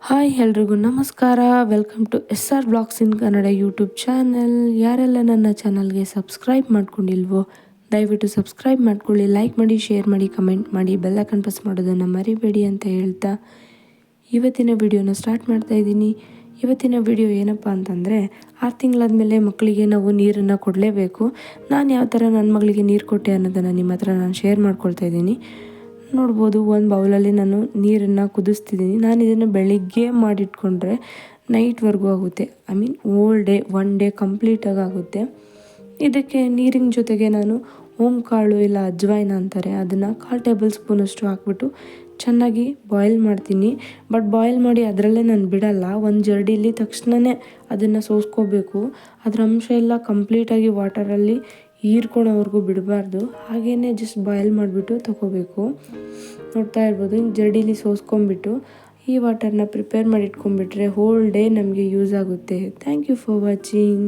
Hi ಎಲ್ರಿಗೂ ನಮಸ್ಕಾರ. Welcome to SR blogs in Kannada YouTube channel. ಯಾರೆಲ್ಲ ನನ್ನ ಚಾನಲ್ಗೆ ಸಬ್ಸ್ಕ್ರೈಬ್ ಮಾಡ್ಕೊಂಡಿಲ್ವೋ ದಯವಿಟ್ಟು ಸಬ್ಸ್ಕ್ರೈಬ್ ಮಾಡ್ಕೊಳ್ಳಿ, ಲೈಕ್ ಮಾಡಿ, ಶೇರ್ ಮಾಡಿ, ಕಮೆಂಟ್ ಮಾಡಿ, ಬೆಲ್ ಐಕಾನ್ ಪ್ರೆಸ್ ಮಾಡೋದನ್ನು ಮರಿಬೇಡಿ ಅಂತ ಹೇಳ್ತಾ ಇವತ್ತಿನ ವಿಡಿಯೋನ ಸ್ಟಾರ್ಟ್ ಮಾಡ್ತಾ ಇದ್ದೀನಿ. ಇವತ್ತಿನ ವಿಡಿಯೋ ಏನಪ್ಪ ಅಂತಂದರೆ 6 ತಿಂಗಳಾದಮೇಲೆ ಮಕ್ಕಳಿಗೆ ನಾವು ನೀರನ್ನು ಕೊಡಲೇಬೇಕು. ನಾನು ಯಾವ ಥರ ನನ್ನ ಮಗಳಿಗೆ ನೀರು ಕೊಟ್ಟೆ ಅನ್ನೋದನ್ನು ನಿಮ್ಮ ಹತ್ರ ನಾನು ಶೇರ್ ಮಾಡ್ಕೊಳ್ತಾ ಇದ್ದೀನಿ. ನೋಡ್ಬೋದು, ಒಂದು ಬೌಲಲ್ಲಿ ನಾನು ನೀರನ್ನು ಕುದಿಸ್ತಿದ್ದೀನಿ. ನಾನು ಇದನ್ನು ಬೆಳಿಗ್ಗೆ ಮಾಡಿಟ್ಕೊಂಡ್ರೆ ನೈಟ್ವರೆಗೂ ಆಗುತ್ತೆ. ಓಲ್ ಡೇ 1 ಡೇ ಕಂಪ್ಲೀಟಾಗಿ ಆಗುತ್ತೆ. ಇದಕ್ಕೆ ನೀರಿನ ಜೊತೆಗೆ ನಾನು ಓಂಕಾಳು ಇಲ್ಲ ಅಜ್ವಾಯಿನ ಅಂತಾರೆ, ಅದನ್ನು 1/4 ಟೇಬಲ್ ಸ್ಪೂನಷ್ಟು ಹಾಕ್ಬಿಟ್ಟು ಚೆನ್ನಾಗಿ ಬಾಯ್ಲ್ ಮಾಡ್ತೀನಿ. ಬಟ್ ಬಾಯ್ಲ್ ಮಾಡಿ ಅದರಲ್ಲೇ ನಾನು ಬಿಡಲ್ಲ. ಒಂದು ಜರಡಿಲಿ ತಕ್ಷಣವೇ ಅದನ್ನು ಸೋಸ್ಕೋಬೇಕು. ಅದರ ಅಂಶ ಎಲ್ಲ ಕಂಪ್ಲೀಟಾಗಿ ವಾಟರಲ್ಲಿ ಹೀರ್ಕೊಳ್ಳೋವರೆಗೂ ಬಿಡಬಾರ್ದು. ಹಾಗೆಯೇ ಜಸ್ಟ್ ಬಾಯ್ಲ್ ಮಾಡಿಬಿಟ್ಟು ತೊಗೋಬೇಕು. ನೋಡ್ತಾ ಇರ್ಬೋದು, ಜರಡಿಲಿ ಸೋಸ್ಕೊಂಬಿಟ್ಟು ಈ ವಾಟರ್ನ ಪ್ರಿಪೇರ್ ಮಾಡಿ ಇಟ್ಕೊಂಡ್ಬಿಟ್ರೆ ಹೋಲ್ ಡೇ ನಮಗೆ ಯೂಸ್ ಆಗುತ್ತೆ. Thank you for watching.